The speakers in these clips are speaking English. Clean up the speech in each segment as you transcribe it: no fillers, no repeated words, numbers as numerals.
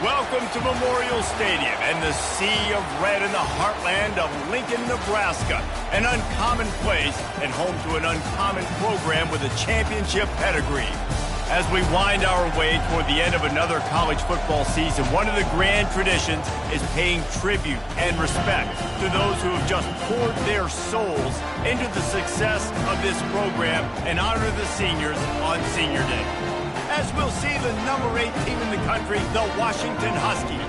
Welcome to Memorial Stadium and the sea of red in the heartland of Lincoln, Nebraska. An uncommon place and home to an uncommon program with a championship pedigree. As we wind our way toward the end of another college football season, one of the grand traditions is paying tribute and respect to those who have just poured their souls into the success of this program and honor the seniors on Senior Day. As we'll see the number 8 team in the country, the Washington Huskies,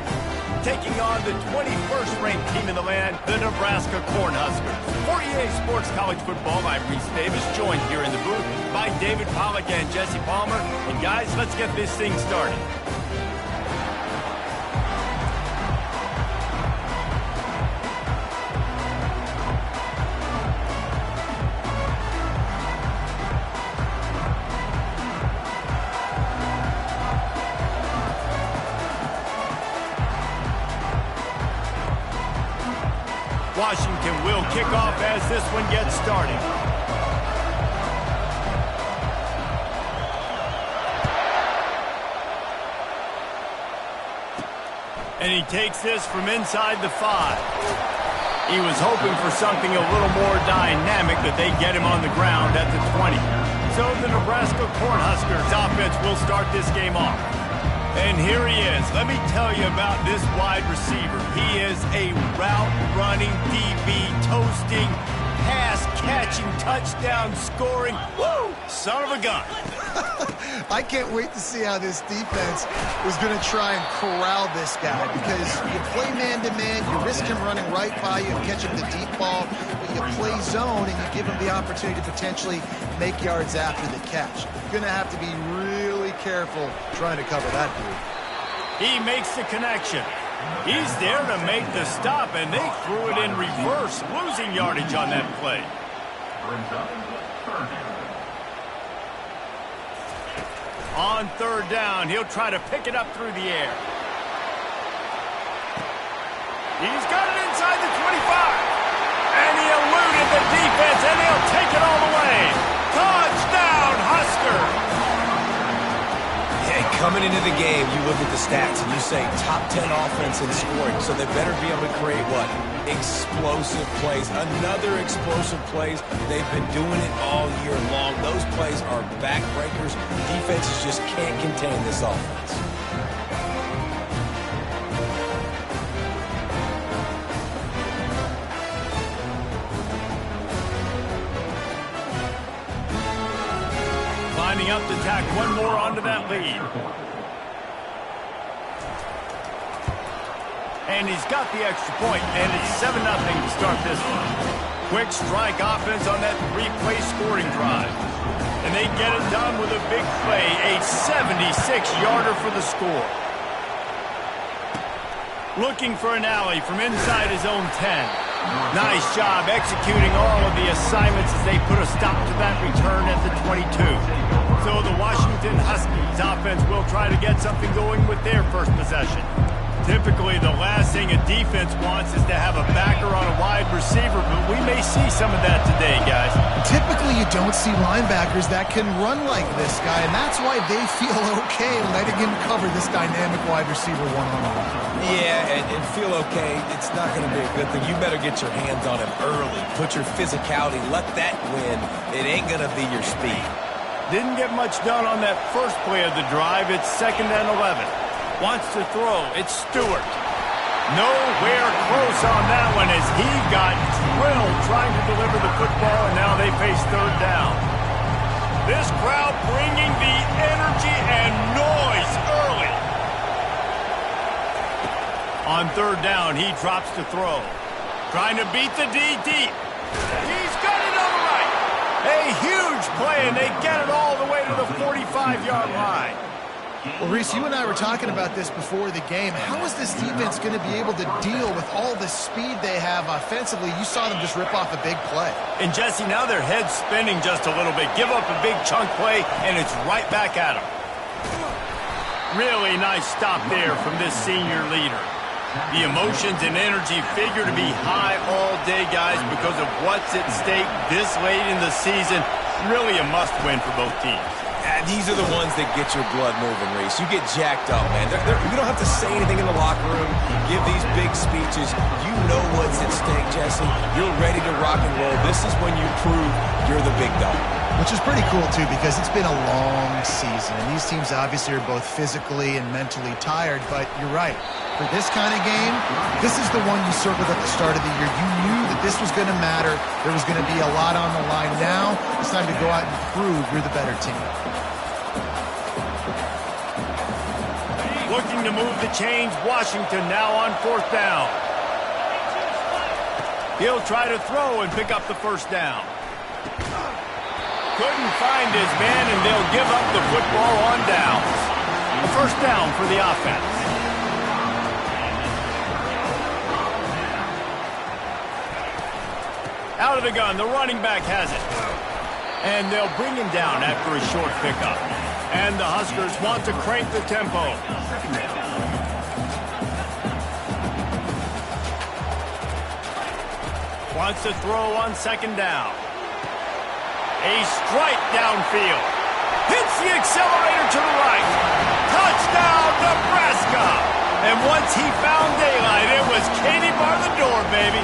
taking on the 21st ranked team in the land, the Nebraska Cornhuskers. For EA Sports College Football, I'm Reese Davis, joined here in the booth by David Pollack and Jesse Palmer. And guys, let's get this thing started. Washington will kick off as this one gets started. And he takes this from inside the 5. He was hoping for something a little more dynamic, that they get him on the ground at the 20. So the Nebraska Cornhuskers offense will start this game off. And here he is. Let me tell you about this wide receiver. He is a route-running, DB, toasting, pass-catching, touchdown-scoring, woo, son of a gun. I can't wait to see how this defense is going to try and corral this guy, because you play man-to-man, you risk him running right by you and catching the deep ball, but you play zone and you give him the opportunity to potentially make yards after the catch. You're going to have to be really careful trying to cover that dude. He makes the connection. He's there to make the stop, and they threw it in reverse, losing yardage on that play. On third down, he'll try to pick it up through the air. He's got it inside the 25. And he eluded the defense, and he'll take it all the way. Touchdown, Huskers! Hey, coming into the game, you look at the stats and you say top 10 offense in scoring, so they better be able to create what? Explosive plays. Another explosive plays. They've been doing it all year long. Those plays are backbreakers. Defenses just can't contain this offense. Lining up to tack one more onto that lead. And he's got the extra point, and it's 7-0 to start this one. Quick strike offense on that 3-play scoring drive. And they get it done with a big play, a 76-yarder for the score. Looking for an alley from inside his own 10. Nice job executing all of the assignments as they put a stop to that return at the 22. So the Washington Huskies offense will try to get something going with their first possession. Typically, the last thing a defense wants is to have a backer on a wide receiver, but we may see some of that today, guys. Typically, you don't see linebackers that can run like this guy, and that's why they feel okay letting him cover this dynamic wide receiver one-on-one. Yeah, and feel okay, it's not going to be a good thing. You better get your hands on him early. Put your physicality, let that win. It ain't going to be your speed. Didn't get much done on that first play of the drive. It's 2nd and 11. Wants to throw. It's Stewart. Nowhere close on that one as he got drilled trying to deliver the football, and now they face third down. This crowd bringing the energy and noise early. On third down, he drops to throw. Trying to beat the D deep. He's got it on the right. A huge play, and they get it all the way to the 45-yard line. Well, Reese, you and I were talking about this before the game. How is this defense going to be able to deal with all the speed they have offensively? You saw them just rip off a big play. And, Jesse, now their head's spinning just a little bit. Give up a big chunk play, and it's right back at them. Really nice stop there from this senior leader. The emotions and energy figure to be high all day, guys, because of what's at stake this late in the season. Really a must-win for both teams. And these are the ones that get your blood moving, Reese. You get jacked up, man. You don't have to say anything in the locker room, give these big speeches. You know what's at stake, Jesse. You're ready to rock and roll. This is when you prove you're the big dog. Which is pretty cool, too, because it's been a long season. And these teams obviously are both physically and mentally tired. But you're right. For this kind of game, this is the one you circled at the start of the year. You knew that this was going to matter. There was going to be a lot on the line. Now it's time to go out and prove you're the better team. Looking to move the chains, Washington now on 4th down. He'll try to throw and pick up the first down. Couldn't find his man, and they'll give up the football on downs. A first down for the offense. Out of the gun, the running back has it. And they'll bring him down after a short pickup. And the Huskers want to crank the tempo. Wants to throw on 2nd down. A strike downfield. Hits the accelerator to the right. Touchdown, Nebraska! And once he found daylight, it was Katie bar the door, baby.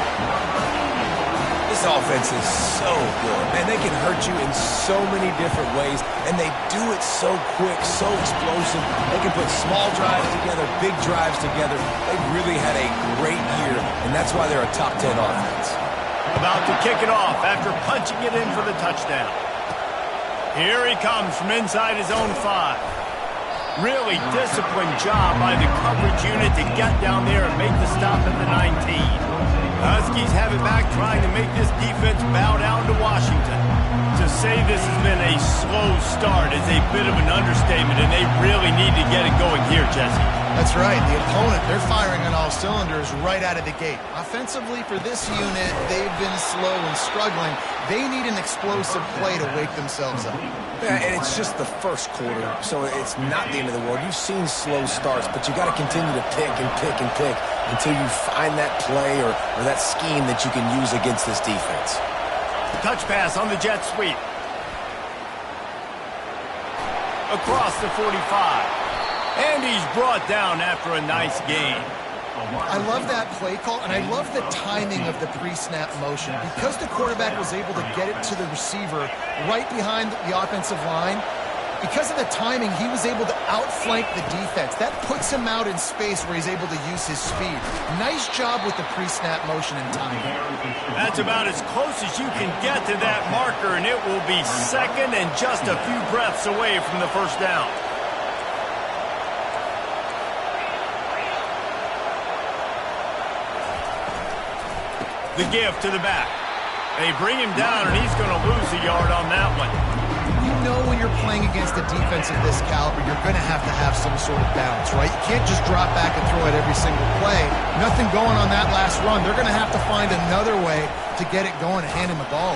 This offense is so good, man. They can hurt you in so many different ways, and they do it so quick, so explosive. They can put small drives together, big drives together. They've really had a great year, and that's why they're a top 10 offense. About to kick it off after punching it in for the touchdown. Here he comes from inside his own 5. Really disciplined job by the coverage unit to get down there and make the stop at the 19. Huskies have it back, trying to make this defense bow down to Washington. To say this has been a slow start is a bit of an understatement, and they really need to get it going here, Jesse. That's right. The opponent, they're firing on all cylinders right out of the gate. Offensively, for this unit, they've been slow and struggling. They need an explosive play to wake themselves up. Yeah, and it's just the first quarter, so it's not the end of the world. You've seen slow starts, but you got to continue to pick and pick and pick until you find that play or that scheme that you can use against this defense. Touch pass on the jet sweep. Across the 45. And he's brought down after a nice gain. I love that play call, and I love the timing of the pre-snap motion. Because the quarterback was able to get it to the receiver right behind the offensive line, because of the timing, he was able to outflank the defense. That puts him out in space where he's able to use his speed. Nice job with the pre-snap motion and timing. That's about as close as you can get to that marker, and it will be second and just a few breaths away from the first down. The give to the back. They bring him down, and he's going to lose a yard on that one. You know when you're playing against a defense of this caliber, you're going to have some sort of balance, right? You can't just drop back and throw it every single play. Nothing going on that last run. They're going to have to find another way to get it going and hand him the ball.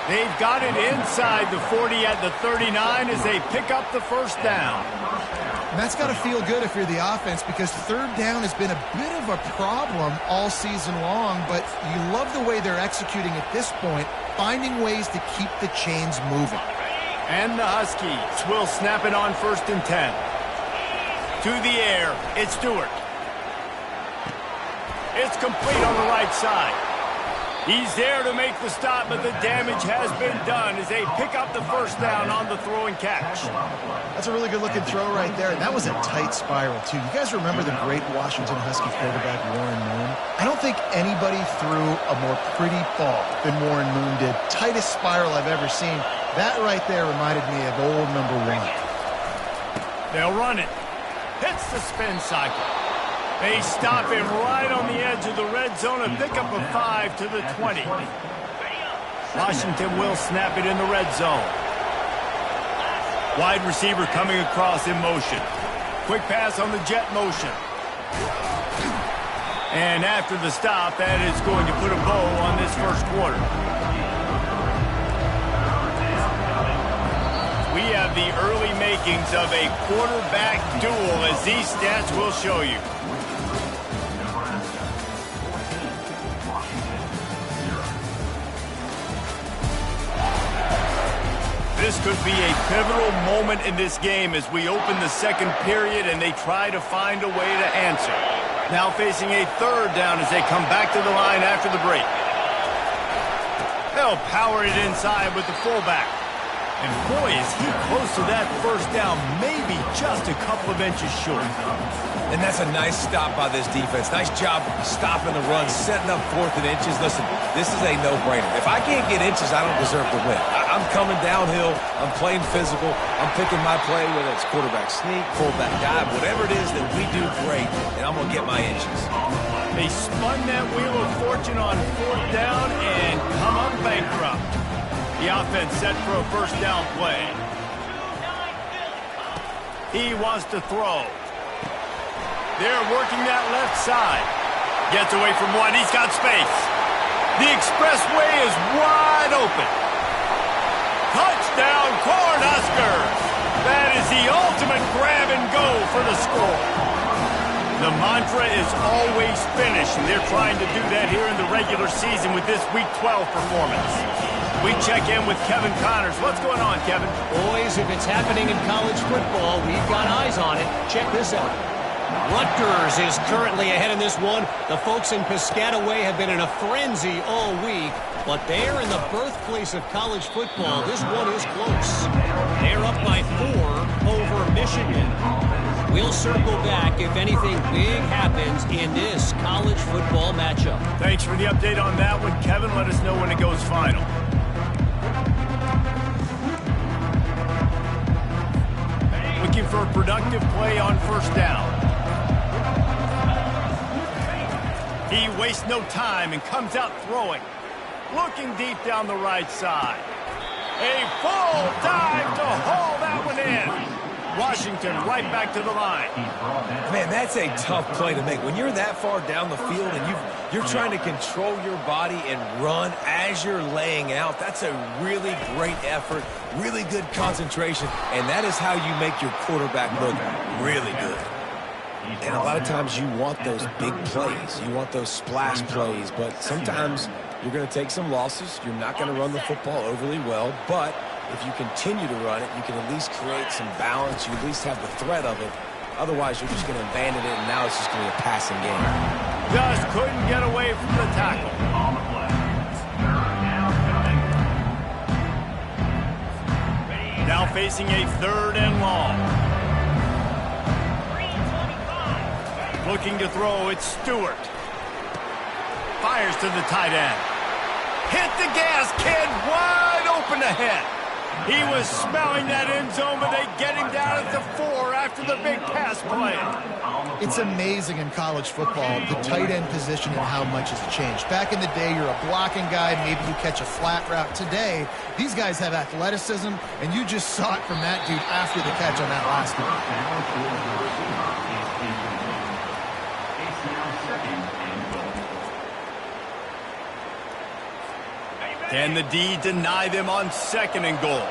They've got it inside the 40 at the 39 as they pick up the first down. And that's got to feel good if you're the offense, because 3rd down has been a bit of a problem all season long, but you love the way they're executing at this point, finding ways to keep the chains moving. And the Huskies will snap it on 1st and 10. To the air, it's Stewart. It's complete on the right side. He's there to make the stop, but the damage has been done as they pick up the first down on the throw and catch. That's a really good-looking throw right there, and that was a tight spiral, too. You guys remember the great Washington Husky quarterback, Warren Moon? I don't think anybody threw a more pretty ball than Warren Moon did. Tightest spiral I've ever seen. That right there reminded me of old number 1. They'll run it. Hits the spin cycle. They stop him right on the edge of the red zone and pick up a 5 to the 20. Washington will snap it in the red zone. Wide receiver coming across in motion. Quick pass on the jet motion. And after the stop, that is going to put a bow on this first quarter. We have the early makings of a quarterback duel, as these stats will show you. This could be a pivotal moment in this game as we open the second period and they try to find a way to answer. Now facing a third down as they come back to the line after the break. They'll power it inside with the fullback. And boy, is he close to that first down, maybe just a couple of inches short. And that's a nice stop by this defense. Nice job stopping the run, setting up 4th and inches. Listen, this is a no-brainer. If I can't get inches, I don't deserve to win. I'm coming downhill. I'm playing physical. I'm picking my play, whether it's quarterback sneak, fullback dive, whatever it is that we do great, and I'm going to get my inches. They spun that wheel of fortune on 4th down and come up bankrupt. The offense set for a first down play. He wants to throw. They're working that left side. Gets away from one. He's got space. The expressway is wide open. Touchdown, Cornhuskers. That is the ultimate grab and go for the score. The mantra is always finish, and they're trying to do that here in the regular season with this Week 12 performance. We check in with Kevin Connors. What's going on, Kevin? Boys, if it's happening in college football, we've got eyes on it. Check this out. Rutgers is currently ahead in this one. The folks in Piscataway have been in a frenzy all week, but they're in the birthplace of college football. This one is close. They're up by 4 over Michigan. We'll circle back if anything big happens in this college football matchup. Thanks for the update on that one, Kevin. Let us know when it goes final. Looking for a productive play on first down. He wastes no time and comes out throwing. Looking deep down the right side. A full dive to haul that one in. Washington right back to the line. Man, that's a tough play to make. When you're that far down the field and you're trying to control your body and run as you're laying out, that's a really great effort, really good concentration, and that is how you make your quarterback look really good. And a lot of times you want those big plays. You want those splash plays, but sometimes you're going to take some losses. You're not going to run the football overly well, but if you continue to run it, you can at least create some balance. You at least have the threat of it. Otherwise, you're just going to abandon it, and now it's just going to be a passing game. Just couldn't get away from the tackle. Now facing a 3rd and long. Looking to throw, it's Stewart. Fires to the tight end. Hit the gas, kid, wide open ahead. He was smelling that end zone, but they get him down at the 4 after the big pass play. It's amazing in college football, the tight end position and how much has changed. Back in the day, you're a blocking guy, maybe you catch a flat route. Today, these guys have athleticism, and you just saw it from that dude after the catch on that last one. Can the D deny them on 2nd and goal?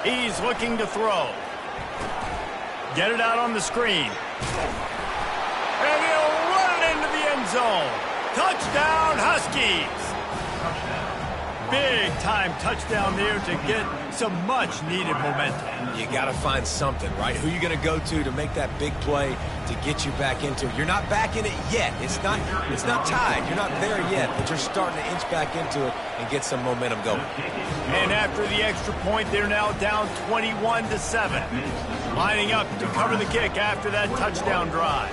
He's looking to throw. Get it out on the screen. And he'll run it into the end zone. Touchdown, Huskies. Big-time touchdown there to get some much-needed momentum. You got to find something, right? Who are you going to go to make that big play to get you back into it? You're not back in it yet. It's not tied. You're not there yet, but you're starting to inch back into it and get some momentum going. And after the extra point, they're now down 21-7. Lining up to cover the kick after that touchdown drive.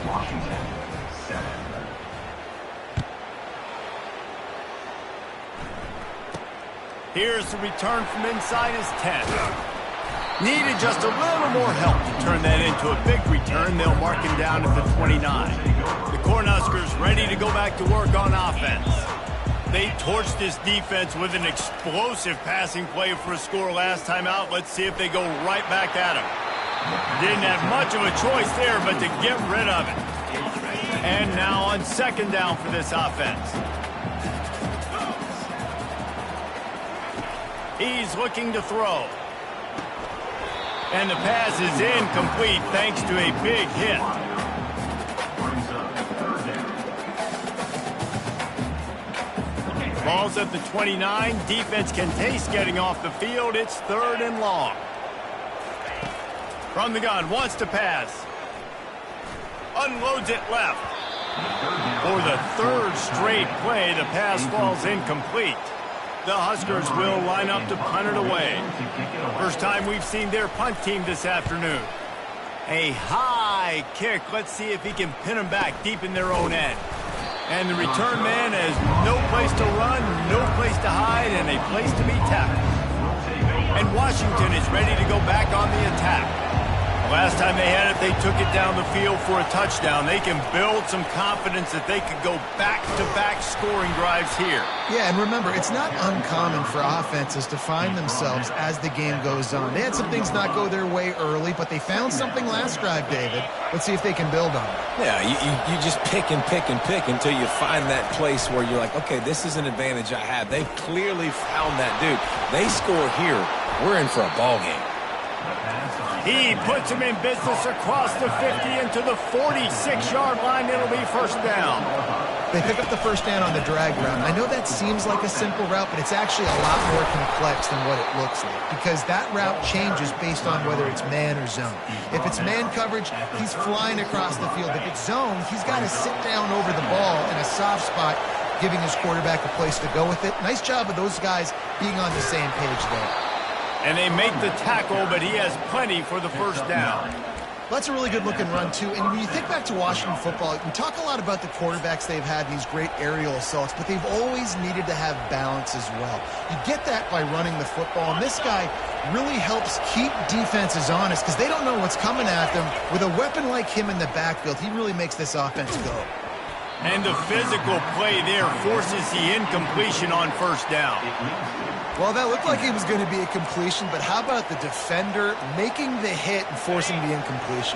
Here's the return from inside his 10. Needed just a little more help to turn that into a big return. They'll mark him down at the 29. The Cornhuskers ready to go back to work on offense. They torched this defense with an explosive passing play for a score last time out. Let's see if they go right back at him. Didn't have much of a choice there, but to get rid of it. And now on 2nd down for this offense. He's looking to throw. And the pass is incomplete thanks to a big hit. Ball's at the 29. Defense can taste getting off the field. It's 3rd and long. From the gun, wants to pass. Unloads it left. For the 3rd straight play, the pass falls incomplete. The Huskers will line up to punt it away. First time we've seen their punt team this afternoon. A high kick. Let's see if he can pin them back deep in their own end. And the return man has no place to run, no place to hide, and a place to be tackled. And Washington is ready to go back on the attack. Last time they had it, they took it down the field for a touchdown. They can build some confidence that they could go back-to-back scoring drives here. Yeah, and remember, it's not uncommon for offenses to find themselves as the game goes on. They had some things not go their way early, but they found something last drive, David. Let's see if they can build on it. Yeah, you just pick and pick and pick until you find that place where you're like, okay, this is an advantage I have. They've clearly found that, dude. They score here, we're in for a ball game. He puts him in business across the 50 into the 46-yard line. It'll be 1st down. They pick up the 1st down on the drag route. I know that seems like a simple route, but it's actually a lot more complex than what it looks like because that route changes based on whether it's man or zone. If it's man coverage, he's flying across the field. If it's zone, he's got to sit down over the ball in a soft spot, giving his quarterback a place to go with it. Nice job of those guys being on the same page there. And they make the tackle, but he has plenty for the 1st down. That's a really good-looking run, too. And when you think back to Washington football, we talk a lot about the quarterbacks they've had in these great aerial assaults, but they've always needed to have balance as well. You get that by running the football, and this guy really helps keep defenses honest because they don't know what's coming at them. With a weapon like him in the backfield, he really makes this offense go. And the physical play there forces the incompletion on 1st down. Well, that looked like it was going to be a completion, but how about the defender making the hit and forcing the incompletion?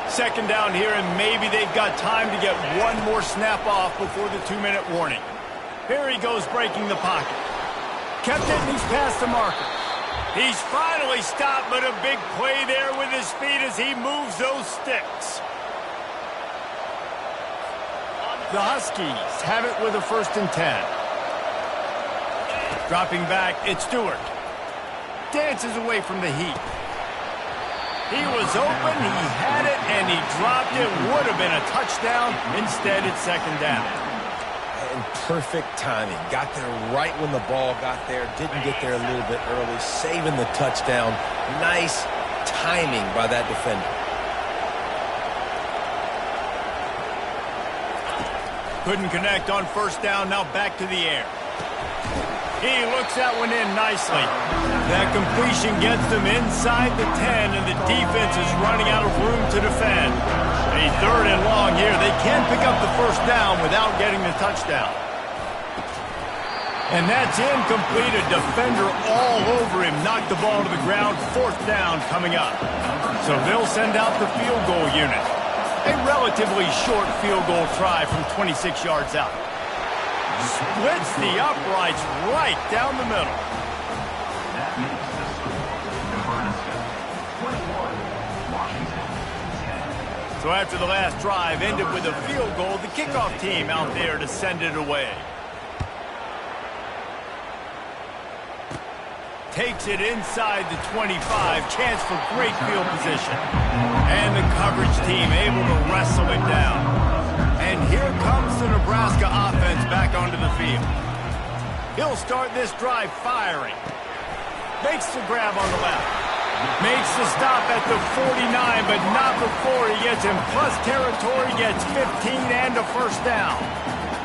2nd down here, and maybe they've got time to get one more snap off before the 2-minute warning. Here he goes breaking the pocket. Kept it, and he's past the marker. He's finally stopped, but a big play there with his speed as he moves those sticks. The Huskies have it with a 1st and 10. Dropping back, it's Stewart. Dances away from the heat. He was open, he had it, and he dropped it. Would have been a touchdown. Instead, it's 2nd down. And perfect timing. Got there right when the ball got there. Didn't get there a little bit early. Saving the touchdown. Nice timing by that defender. Couldn't connect on 1st down. Now back to the air. He looks that one in nicely. That completion gets them inside the 10, and the defense is running out of room to defend. A 3rd and long here. They can pick up the 1st down without getting the touchdown. And that's incomplete. A defender all over him. Knocked the ball to the ground. 4th down coming up. So they'll send out the field goal unit. A relatively short field goal try from 26 yards out. Splits the uprights right down the middle. So after the last drive ended with a field goal, the kickoff team out there to send it away. Takes it inside the 25. Chance for great field position. And the coverage team able to wrestle him down. And here comes the Nebraska offense back onto the field. He'll start this drive firing. Makes the grab on the left. Makes the stop at the 49, but not before he gets in plus territory, gets 15 and a 1st down.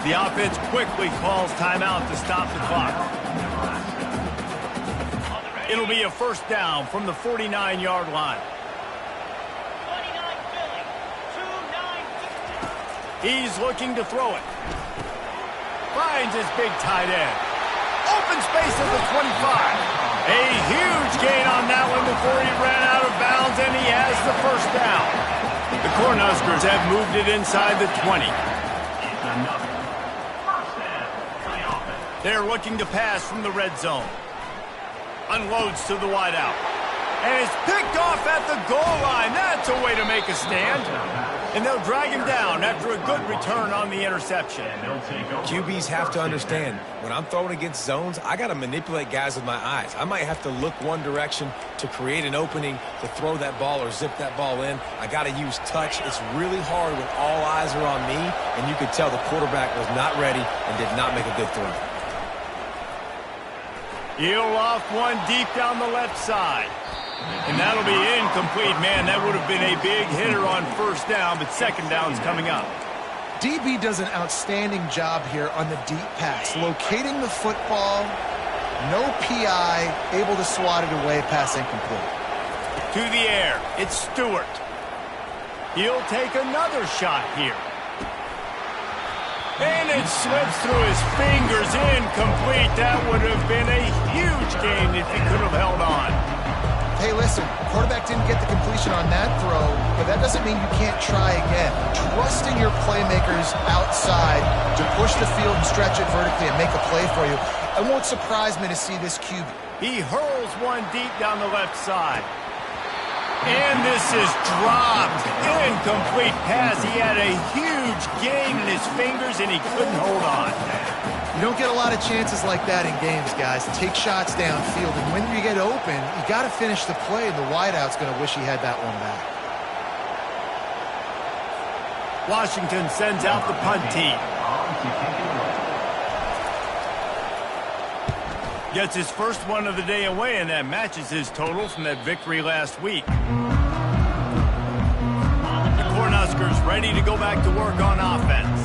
The offense quickly calls timeout to stop the clock. It'll be a 1st down from the 49-yard line. He's looking to throw it. Finds his big tight end. Open space at the 25. A huge gain on that one before he ran out of bounds, and he has the 1st down. The Cornhuskers have moved it inside the 20. They're looking to pass from the red zone. Unloads to the wideout. And it's picked off at the goal line. That's a way to make a stand. And they'll drag him down after a good return on the interception. QBs have to understand, when I'm throwing against zones, I got to manipulate guys with my eyes. I might have to look one direction to create an opening to throw that ball or zip that ball in. I got to use touch. It's really hard when all eyes are on me, and you could tell the quarterback was not ready and did not make a good throw. He'll off one deep down the left side. And that'll be incomplete, man. That would have been a big hitter on first down, but second down's coming up. DB does an outstanding job here on the deep pass, locating the football, no PI, able to swat it away, pass incomplete. To the air, it's Stewart. He'll take another shot here. And it slips through his fingers, incomplete. That would have been a huge gain if he could have held on. Hey, listen, quarterback didn't get the completion on that throw, but that doesn't mean you can't try again. Trusting your playmakers outside to push the field and stretch it vertically and make a play for you. It won't surprise me to see this QB. He hurls one deep down the left side. And this is dropped. Incomplete pass. He had a huge gain in his fingers, and he couldn't hold on. You don't get a lot of chances like that in games, guys. Take shots downfield, and when you get open, you got to finish the play, and the wideout's going to wish he had that one back. Washington sends out the punt team. Gets his first one of the day away, and that matches his total from that victory last week. The Cornhuskers ready to go back to work on offense.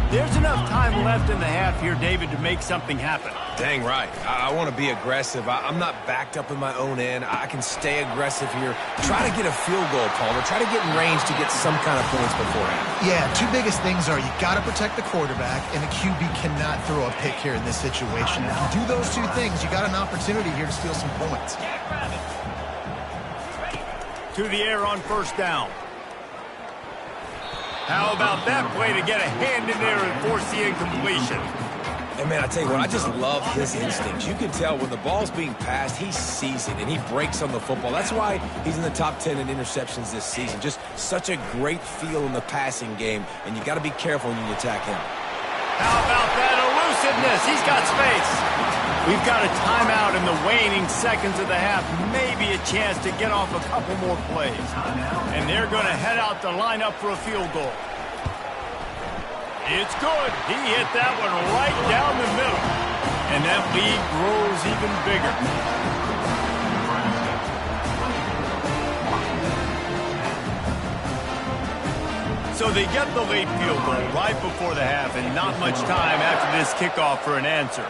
There's enough time left in the half here, David, to make something happen. Dang right. I want to be aggressive. I'm not backed up in my own end. I can stay aggressive here. Try to get a field goal, Palmer. Try to get in range to get some kind of points beforehand. Yeah, two biggest things are you got to protect the quarterback, and the QB cannot throw a pick here in this situation. If you do those two things, you got an opportunity here to steal some points. To the air on first down. How about that play to get a hand in there and force the incompletion? And, man, I tell you what, I just love his instincts. You can tell when the ball's being passed, he sees it, and he breaks on the football. That's why he's in the top 10 in interceptions this season. Just such a great feel in the passing game, and you got to be careful when you attack him. How about that elusiveness? He's got space. We've got a timeout in the waning seconds of the half. Maybe a chance to get off a couple more plays. And they're going to head out to line up for a field goal. It's good. He hit that one right down the middle. And that lead grows even bigger. So they get the late field goal right before the half, and not much time after this kickoff for an answer.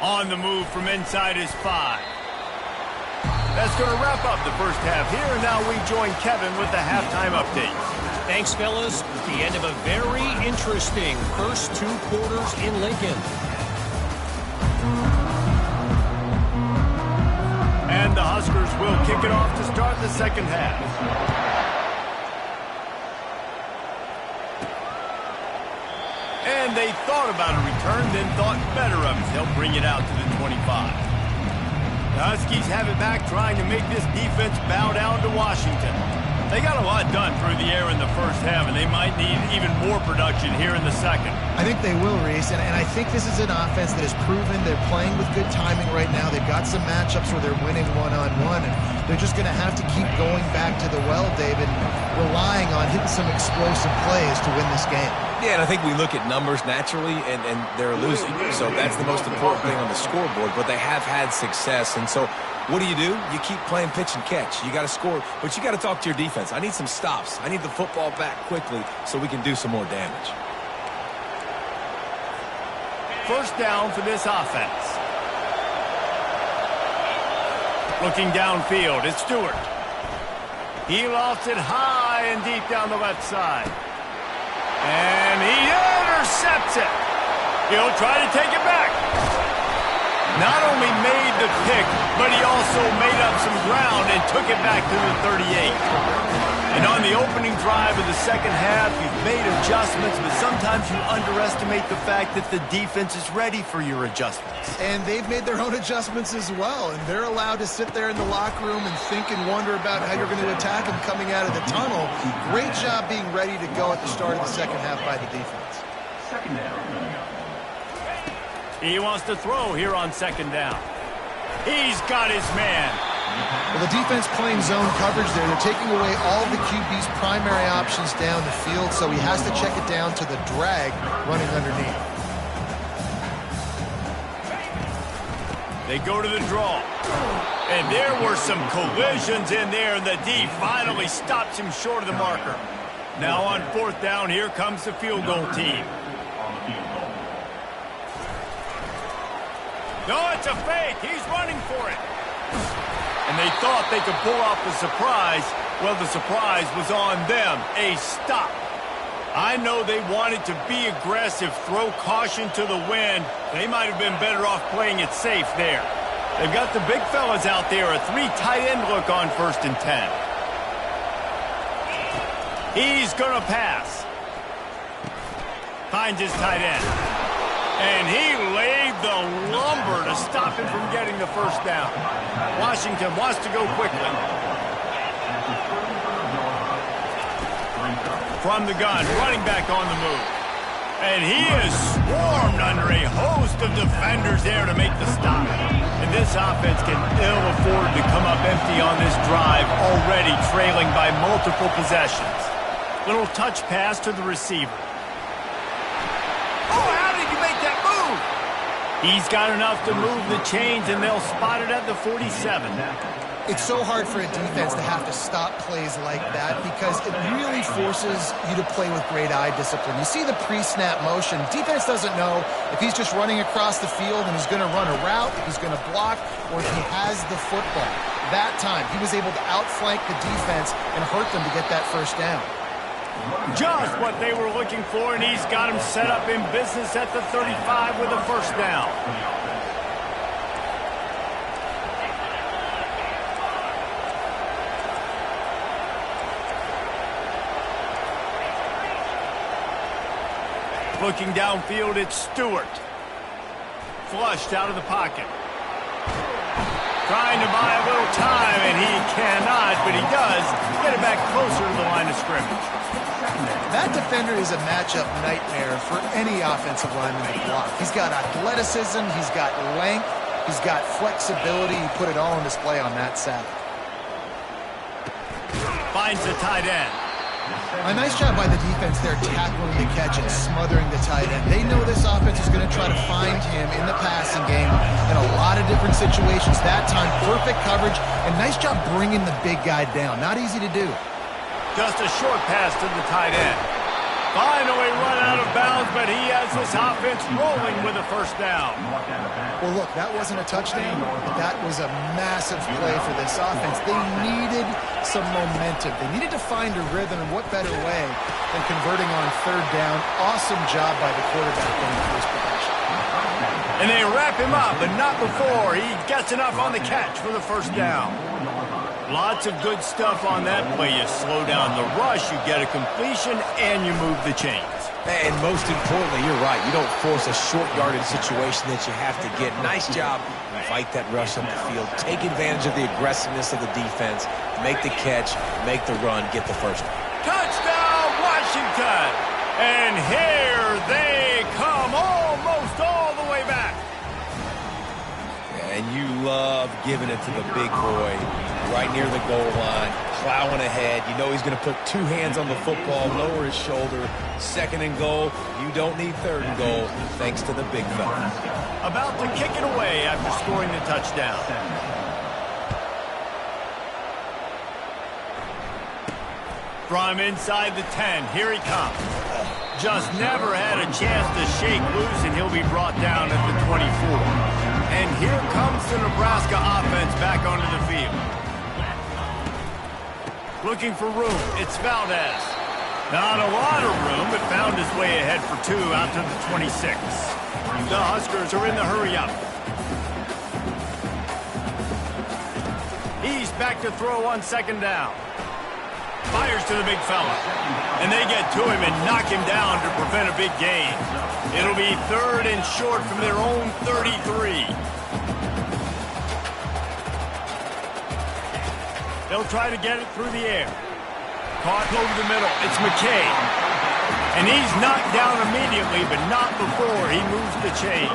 On the move from inside his 5. That's going to wrap up the first half here, and now we join Kevin with the halftime update. Thanks, fellas. The end of a very interesting first 2 quarters in Lincoln. And the Huskers will kick it off to start the second half. And they thought about a return, then thought better of it. They'll bring it out to the 25. The Huskies have it back, trying to make this defense bow down to Washington. They got a lot done through the air in the first half, and they might need even more production here in the second. I think they will, Reese, and I think this is an offense that has proven they're playing with good timing right now. They've got some matchups where they're winning one-on-one, and they're just going to have to keep going back to the well, David, relying on hitting some explosive plays to win this game. Yeah, and I think we look at numbers naturally, and they're losing. So that's the most important thing on the scoreboard, but they have had success, and so what do? You keep playing pitch and catch. You got to score, but you got to talk to your defense. I need some stops. I need the football back quickly so we can do some more damage. First down for this offense. Looking downfield, it's Stewart. He lofts it high and deep down the left side. And he intercepts it. He'll try to take it back. Not only made the pick, but he also made up some ground and took it back to the 38. And on the opening drive of the second half, you've made adjustments, but sometimes you underestimate the fact that the defense is ready for your adjustments. And they've made their own adjustments as well, and they're allowed to sit there in the locker room and think and wonder about how you're going to attack them coming out of the tunnel. Great job being ready to go at the start of the second half by the defense. Second down. He wants to throw here on second down. He's got his man. Well, the defense playing zone coverage there. They're taking away all the QB's primary options down the field, so he has to check it down to the drag running underneath. They go to the draw. And there were some collisions in there, and the D finally stops him short of the marker. Now on fourth down, here comes the field goal team. No, it's a fake. He's running for it. And they thought they could pull off the surprise. Well, the surprise was on them. A stop. I know they wanted to be aggressive, throw caution to the wind. They might have been better off playing it safe there. They've got the big fellas out there, a 3 tight end look on 1st and 10. He's going to pass. Finds his tight end. And he laid the lumber to stop him from getting the first down. Washington wants to go quickly. From the gun, running back on the move. And he is swarmed under a host of defenders there to make the stop. And this offense can ill afford to come up empty on this drive, already trailing by multiple possessions. Little touch pass to the receiver. Oh, how did you make that move? He's got enough to move the chains, and they'll spot it at the 47. It's so hard for a defense to have to stop plays like that because it really forces you to play with great eye discipline. You see the pre-snap motion. Defense doesn't know if he's just running across the field and he's going to run a route, if he's going to block, or if he has the football. That time, he was able to outflank the defense and hurt them to get that first down. Just what they were looking for, and he's got him set up in business at the 35 with a first down. Looking downfield, it's Stewart. Flushed out of the pocket. Trying to buy a little time, and he cannot, but he does get it back closer to the line of scrimmage. That defender is a matchup nightmare for any offensive lineman to block. He's got athleticism, he's got length, he's got flexibility. He put it all on display on that sack. Finds the tight end. A nice job by the defense there tackling the catch and smothering the tight end. They know this offense is going to try to find him in the passing game in a lot of different situations. That time, perfect coverage, and nice job bringing the big guy down. Not easy to do. Just a short pass to the tight end. Finally run out of bounds, but he has this offense rolling with a first down. Well, look, that wasn't a touchdown. That was a massive play for this offense. They needed some momentum. They needed to find a rhythm, and what better way than converting on third down. Awesome job by the quarterback in the first possession. And they wrap him up, but not before he gets enough on the catch for the first down. Lots of good stuff on that play. You slow down the rush, you get a completion, and you move the chains. And most importantly, you're right. You don't force a short yardage situation that you have to get. Nice job. Fight that rush up the field. Take advantage of the aggressiveness of the defense. Make the catch, make the run, get the first one. Touchdown, Washington! And here they come, almost all the way back. And you love giving it to the big boy right near the goal line, plowing ahead. You know he's going to put two hands on the football, lower his shoulder. Second and goal, you don't need third and goal, thanks to the big fella. About to kick it away after scoring the touchdown. From inside the 10, here he comes. Just never had a chance to shake loose, and he'll be brought down at the 24. And here comes the Nebraska offense back onto the field. Looking for room, it's Valdez. Not a lot of room, but found his way ahead for two out to the 26. The Huskers are in the hurry-up. He's back to throw on second down. Fires to the big fella. And they get to him and knock him down to prevent a big gain. It'll be 3rd and short from their own 33. They'll try to get it through the air. Caught over the middle. It's McKay. And he's knocked down immediately, but not before he moves the chains.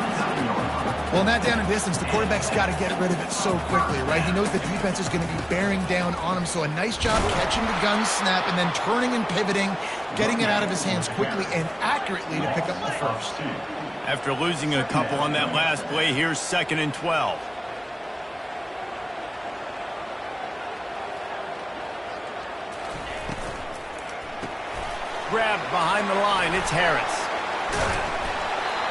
Well, in that down and distance, the quarterback's got to get rid of it so quickly, right? He knows the defense is going to be bearing down on him, so a nice job catching the gun snap and then turning and pivoting, getting it out of his hands quickly and accurately to pick up the first. After losing a couple on that last play, here's 2nd and 12. Grabbed behind the line, it's Harris.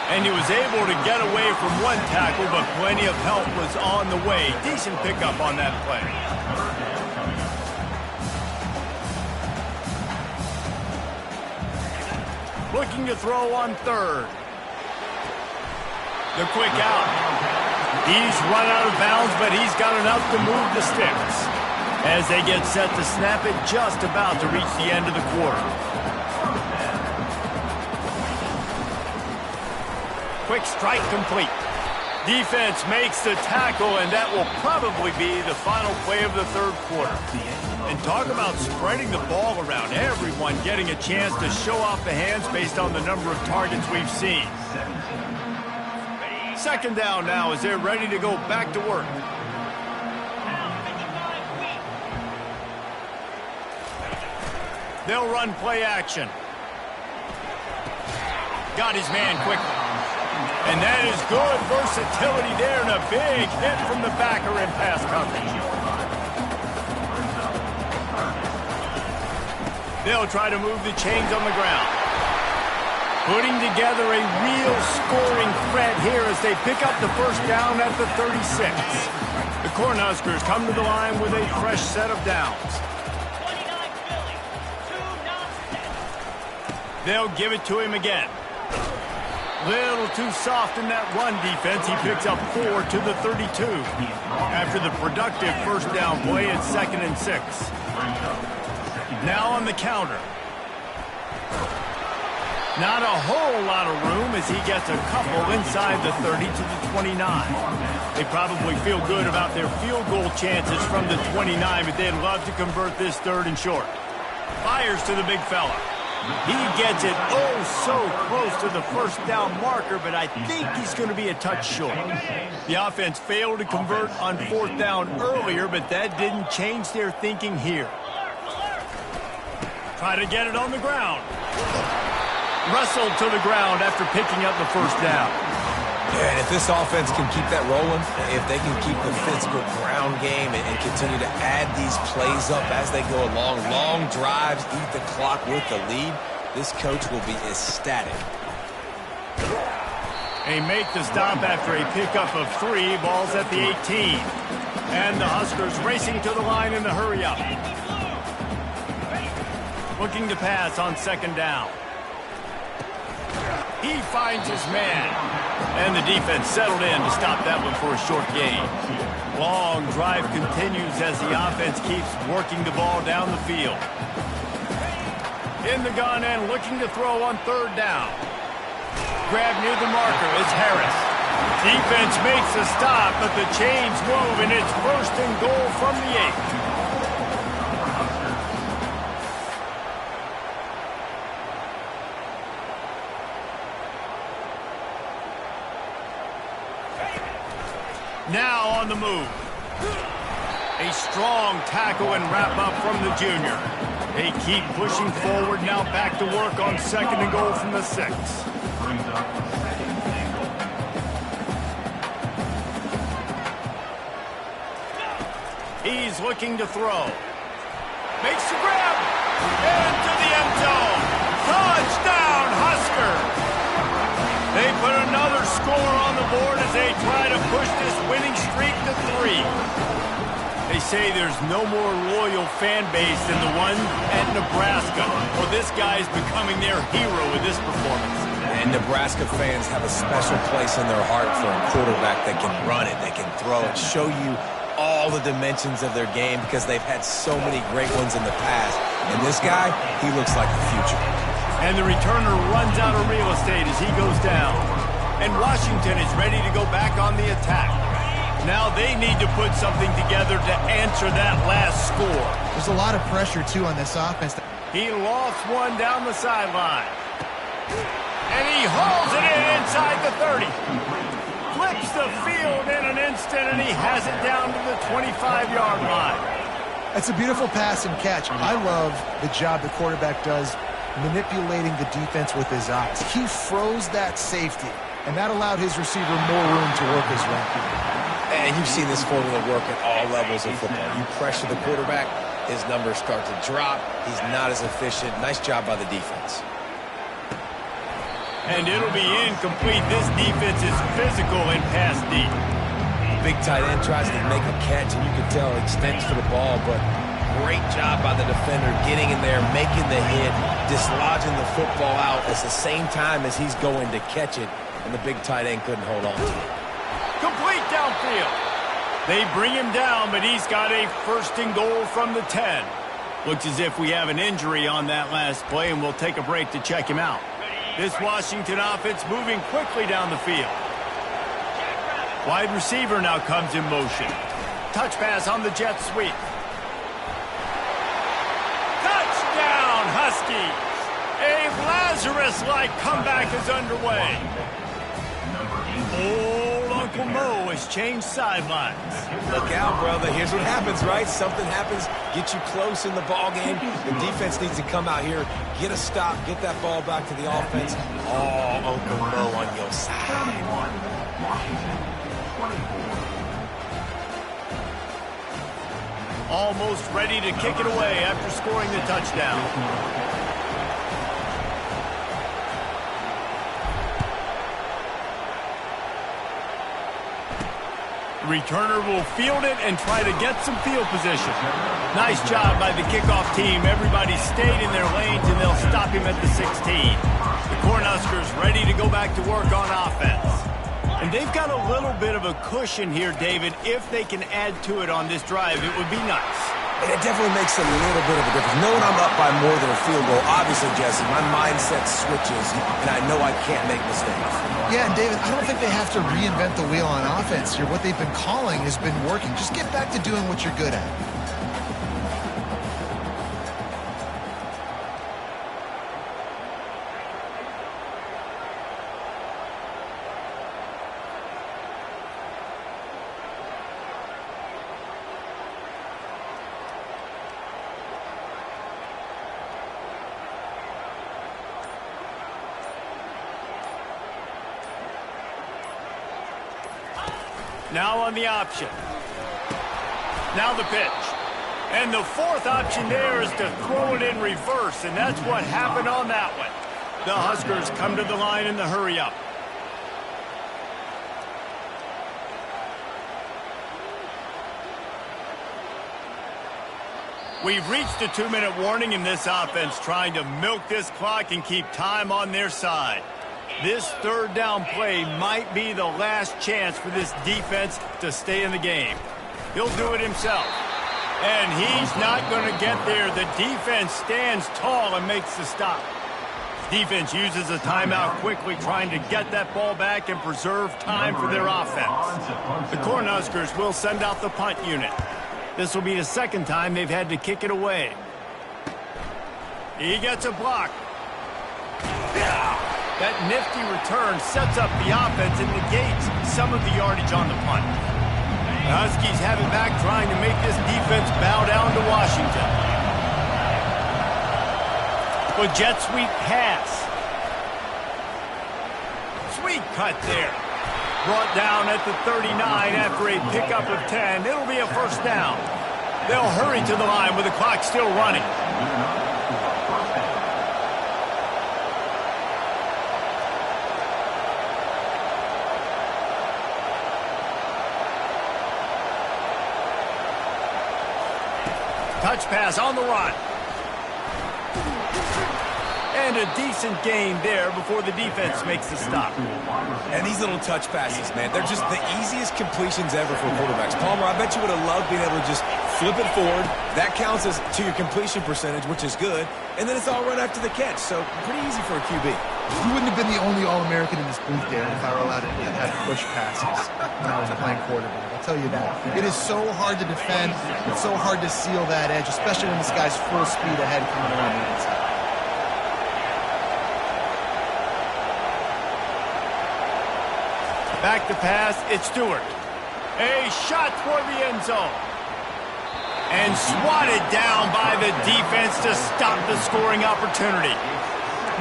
And he was able to get away from one tackle, but plenty of help was on the way. Decent pickup on that play. Looking to throw on 3rd. The quick out. He's run out of bounds, but he's got enough to move the sticks. As they get set to snap it, just about to reach the end of the quarter. Quick strike complete. Defense makes the tackle, and that will probably be the final play of the 3rd quarter. And talk about spreading the ball around. Everyone getting a chance to show off the hands based on the number of targets we've seen. 2nd down now as they're ready to go back to work. They'll run play action. Got his man quickly. And that is good versatility there and a big hit from the backer in pass coverage. They'll try to move the chains on the ground. Putting together a real scoring threat here as they pick up the 1st down at the 36. The Cornhuskers come to the line with a fresh set of downs. They'll give it to him again. Little too soft in that run defense. He picks up 4 to the 32. After the productive 1st down play, it's 2nd and 6. Now on the counter. Not a whole lot of room as he gets a couple inside the 30 to the 29. They probably feel good about their field goal chances from the 29, but they'd love to convert this 3rd and short. Fires to the big fella. He gets it so close to the 1st down marker, but I think he's going to be a touch short. The offense failed to convert on 4th down earlier, but that didn't change their thinking here. Try to get it on the ground. Wrestled to the ground after picking up the 1st down. Yeah, and if this offense can keep that rolling, if they can keep the physical ground game and continue to add these plays up as they go along, long drives, eat the clock with the lead, this coach will be ecstatic. They make the stop after a pickup of 3, balls at the 18. And the Huskers racing to the line in the hurry-up. Looking to pass on 2nd down. He finds his man. And the defense settled in to stop that one for a short gain. Long drive continues as the offense keeps working the ball down the field. In the gun and looking to throw on 3rd down. Grab near the marker, it's Harris. Defense makes a stop, but the chains move, and it's 1st and goal from the 8. Now on the move. A strong tackle and wrap-up from the junior. They keep pushing forward, now back to work on 2nd and goal from the 6. He's looking to throw. Makes the grab. Into the end zone. Touchdown, Huskers! They put another score on the board as they try to push this winning streak to 3. They say there's no more loyal fan base than the one at Nebraska. Well, this guy's becoming their hero with this performance. And Nebraska fans have a special place in their heart for a quarterback that can run it, that can throw it, show you all the dimensions of their game because they've had so many great ones in the past. And this guy, he looks like the future. And the returner runs out of real estate as he goes down. And Washington is ready to go back on the attack. Now they need to put something together to answer that last score. There's a lot of pressure, too, on this offense. He lofts one down the sideline. And he hauls it in inside the 30. Flips the field in an instant, and he has it down to the 25-yard line. That's a beautiful pass and catch. I love the job the quarterback does manipulating the defense with his eyes. He froze that safety, and that allowed his receiver more room to work his route. And you've seen this formula work at all levels of football. You pressure the quarterback, his numbers start to drop. He's not as efficient. Nice job by the defense. And it'll be incomplete. This defense is physical and pass deep. Big tight end tries to make a catch, and you can tell he extends for the ball, but great job by the defender getting in there, making the hit, dislodging the football out at the same time as he's going to catch it, and the big tight end couldn't hold on to it. Complete downfield. They bring him down, but he's got a first and goal from the 10. Looks as if we have an injury on that last play, and we'll take a break to check him out. This Washington offense moving quickly down the field. Wide receiver now comes in motion. Touch pass on the jet sweep. Touchdown, Huskies! A Lazarus-like comeback is underway. Old Uncle Mo has changed sidelines. Look out, brother. Here's what happens, right? Something happens, get you close in the ball game. The defense needs to come out here, get a stop, get that ball back to the offense. Oh, Uncle Mo on your side. Almost ready to kick it away after scoring the touchdown. Returner will field it and try to get some field position. Nice job by the kickoff team. Everybody stayed in their lanes, and they'll stop him at the 16. The Cornhuskers ready to go back to work on offense. And they've got a little bit of a cushion here, David. If they can add to it on this drive, it would be nice. And it definitely makes a little bit of a difference. Knowing I'm up by more than a field goal, obviously, Jesse, my mindset switches, and I know I can't make mistakes. Yeah, and David, I don't think they have to reinvent the wheel on offense here. What they've been calling has been working. Just get back to doing what you're good at. Now on the option. Now the pitch. And the fourth option there is to throw it in reverse, and that's what happened on that one. The Huskers come to the line in the hurry-up. We've reached a 2-minute warning in this offense, trying to milk this clock and keep time on their side. This third down play might be the last chance for this defense to stay in the game. He'll do it himself. And he's not going to get there. The defense stands tall and makes the stop. Defense uses a timeout quickly, trying to get that ball back and preserve time for their offense. The Cornhuskers will send out the punt unit. This will be the second time they've had to kick it away. He gets a block. That nifty return sets up the offense and negates some of the yardage on the punt. The Huskies have it back, trying to make this defense bow down to Washington. With jet sweep pass. Sweet cut there. Brought down at the 39 after a pickup of 10. It'll be a first down. They'll hurry to the line with the clock still running. Touch pass on the run. And a decent gain there before the defense makes the stop. And these little touch passes, man, they're just the easiest completions ever for quarterbacks. Palmer, I bet you would have loved being able to just flip it forward. That counts as to your completion percentage, which is good. And then it's all run after the catch, so pretty easy for a QB. You wouldn't have been the only All-American in this booth, Dan, if I were allowed to have push passes when I was playing quarterback. I'll tell you that. It is so hard to defend. It's so hard to seal that edge, especially when this guy's full speed ahead coming around the inside. Back to pass, it's Stewart. A shot toward the end zone. And swatted down by the defense to stop the scoring opportunity.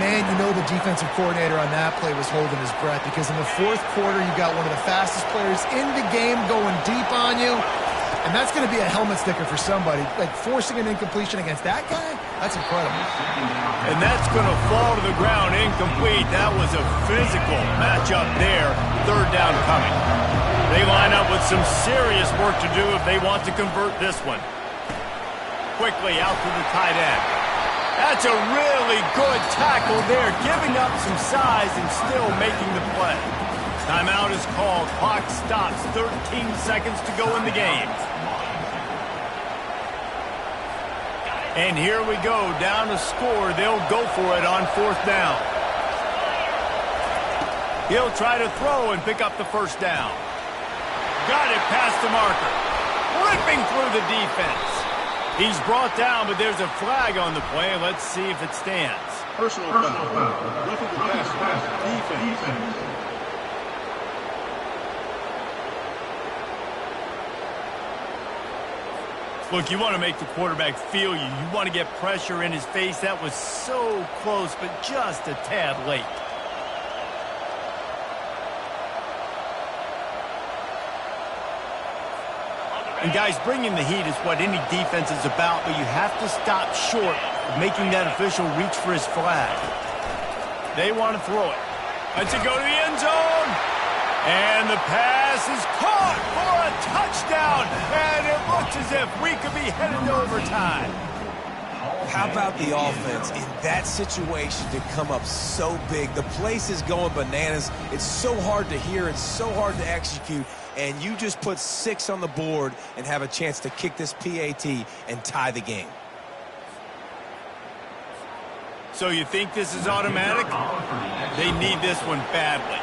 Man, you know the defensive coordinator on that play was holding his breath because in the fourth quarter, you got one of the fastest players in the game going deep on you. And that's going to be a helmet sticker for somebody. Like forcing an incompletion against that guy, that's incredible. And that's going to fall to the ground incomplete. That was a physical matchup there. Third down coming. They line up with some serious work to do if they want to convert this one. Quickly out to the tight end. That's a really good tackle there, giving up some size and still making the play. Timeout is called. Clock stops. 13 seconds to go in the game. And here we go. Down to score. They'll go for it on fourth down. He'll try to throw and pick up the first down. Got it past the marker. Ripping through the defense. He's brought down, but there's a flag on the play. Let's see if it stands. Personal foul. Roughing the pass. Defense. Look, you want to make the quarterback feel you. You want to get pressure in his face. That was so close, but just a tad late. And guys, bringing the heat is what any defense is about, but you have to stop short of making that official reach for his flag. They want to throw it. Let's it go to the end zone. And the pass is caught for a touchdown. And it looks as if we could be headed to overtime. How about the offense in that situation to come up so big? The place is going bananas. It's so hard to hear. It's so hard to execute. And you just put 6 on the board and have a chance to kick this PAT and tie the game. So you think this is automatic? They need this one badly.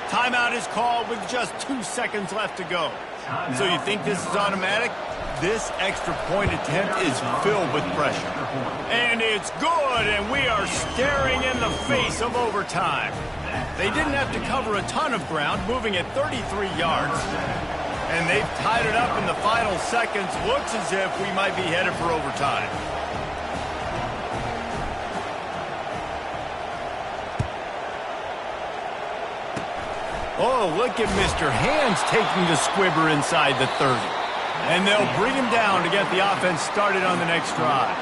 Timeout is called with just 2 seconds left to go. So you think this is automatic? This extra point attempt is filled with pressure. And it's good, and we are staring in the face of overtime. They didn't have to cover a ton of ground, moving at 33 yards. And they've tied it up in the final seconds. Looks as if we might be headed for overtime. Oh, look at Mr. Hands taking the squibber inside the 30. And they'll bring him down to get the offense started on the next drive.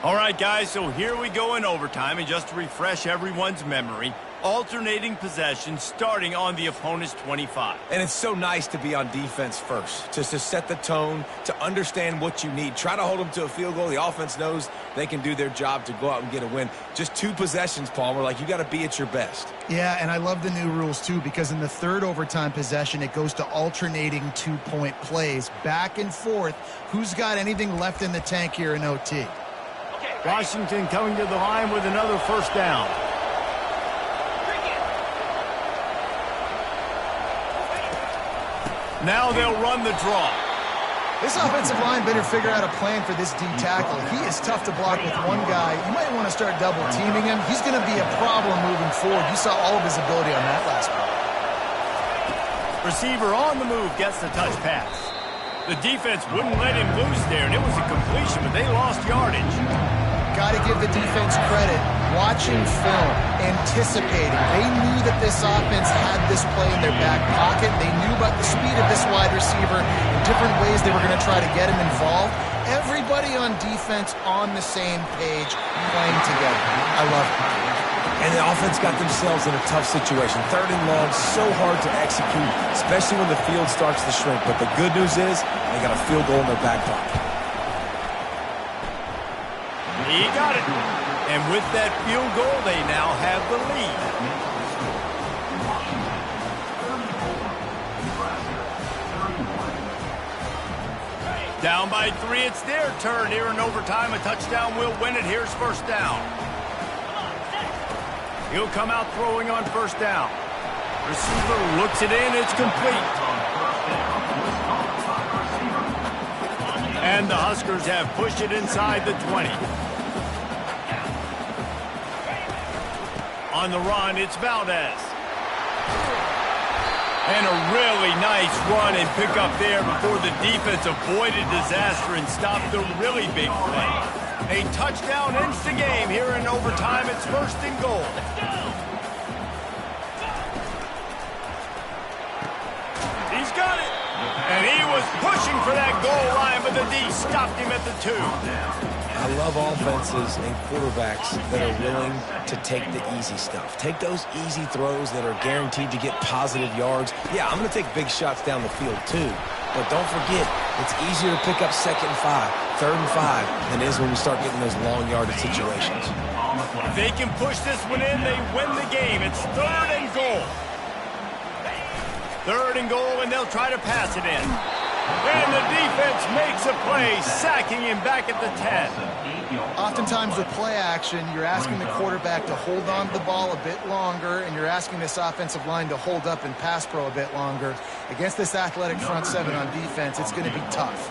All right, guys, so here we go in overtime, and just to refresh everyone's memory, alternating possession starting on the opponent's 25. And it's so nice to be on defense first, just to set the tone, to understand what you need. Try to hold them to a field goal. The offense knows they can do their job to go out and get a win. Just 2 possessions, Palmer. Like, you got to be at your best. Yeah, and I love the new rules, too, because in the third overtime possession, it goes to alternating 2-point plays, back and forth. Who's got anything left in the tank here in OT? Washington coming to the line with another first down. Now they'll run the draw. This offensive line better figure out a plan for this D tackle. He is tough to block with one guy. You might want to start double teaming him. He's going to be a problem moving forward. You saw all of his ability on that last play. Receiver on the move gets the touch pass. The defense wouldn't let him loose there, and it was a completion, but they lost yardage. Got to give the defense credit. Watching film, anticipating. They knew that this offense had this play in their back pocket. They knew about the speed of this wide receiver and different ways they were going to try to get him involved. Everybody on defense on the same page, playing together. I love it. And the offense got themselves in a tough situation. 3rd and long, so hard to execute, especially when the field starts to shrink. But the good news is they got a field goal in their back pocket. He got it. And with that field goal, they now have the lead. Down by 3, it's their turn here in overtime. A touchdown will win it. Here's 1st down. He'll come out throwing on 1st down. Receiver looks it in. It's complete. And the Huskers have pushed it inside the 20. On the run, it's Valdez. And a really nice run and pick up there before the defense avoided disaster and stopped the really big play. A touchdown ends the game here in overtime. It's 1st and goal. He's got it. And he was pushing for that goal line, but the D stopped him at the 2. I love offenses and quarterbacks that are willing to take the easy stuff. Take those easy throws that are guaranteed to get positive yards. Yeah, I'm going to take big shots down the field too. But don't forget, it's easier to pick up 2nd and 5, 3rd and 5 than it is when we start getting those long yardage situations. If they can push this one in, they win the game. It's 3rd and goal. 3rd and goal, and they'll try to pass it in. And the defense makes a play, sacking him back at the 10. Oftentimes with play action, you're asking the quarterback to hold on to the ball a bit longer, and you're asking this offensive line to hold up and pass pro a bit longer. Against this athletic front 7 on defense, it's going to be tough.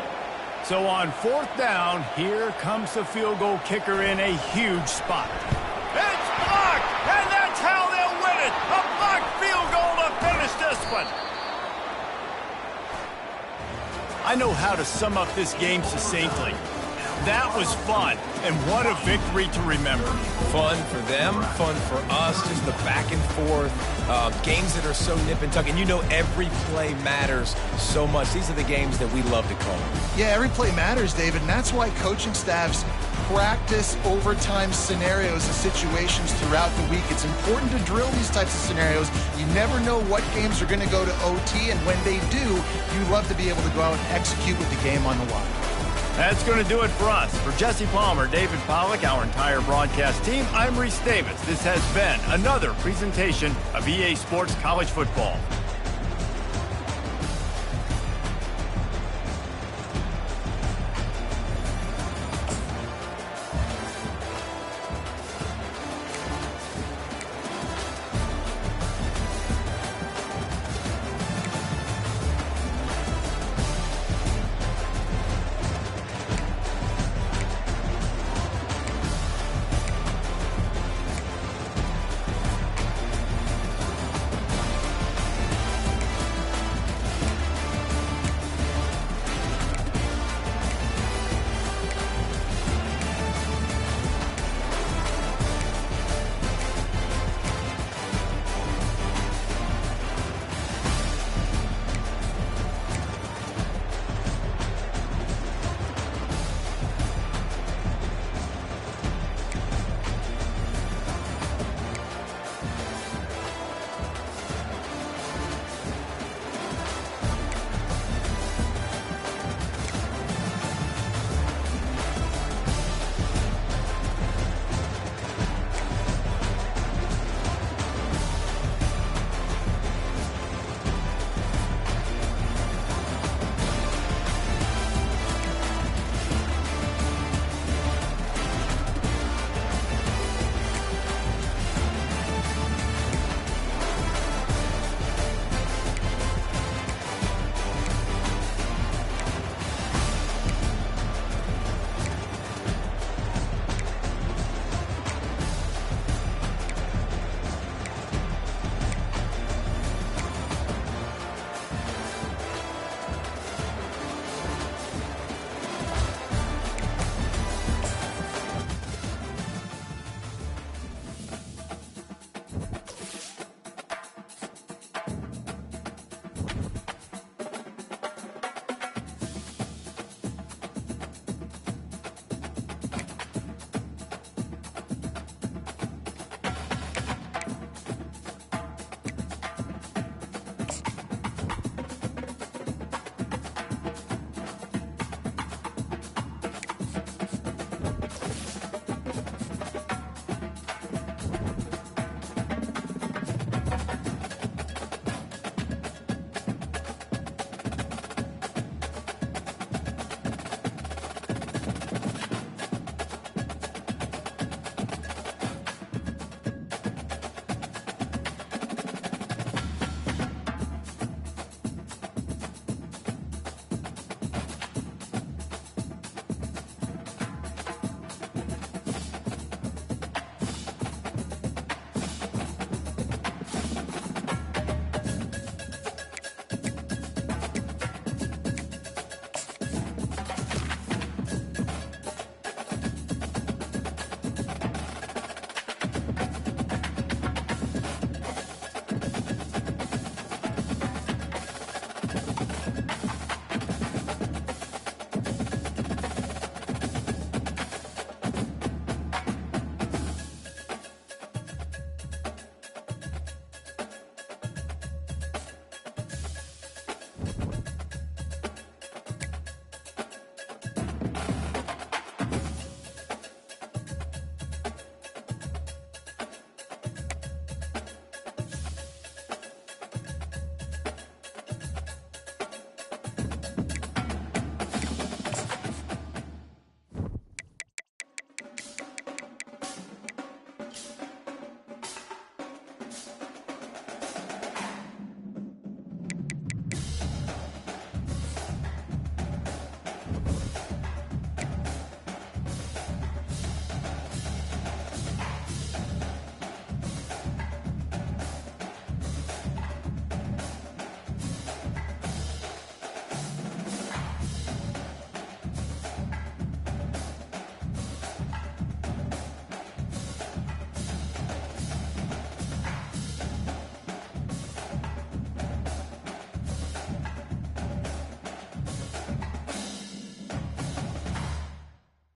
So on 4th down, here comes the field goal kicker in a huge spot. It's blocked, and that's how they'll win it. A blocked field goal to finish this one. I know how to sum up this game succinctly. That was fun, and what a victory to remember. Fun for them, fun for us, just the back and forth, games that are so nip and tuck, and you know every play matters so much. These are the games that we love to call. Yeah, every play matters, David, and that's why coaching staffs practice overtime scenarios and situations throughout the week. It's important to drill these types of scenarios. You never know what games are going to go to OT, and when they do, you love to be able to go out and execute with the game on the line. That's going to do it for us. For Jesse Palmer, David Pollack, our entire broadcast team, I'm Reese Davis. This has been another presentation of EA Sports College Football.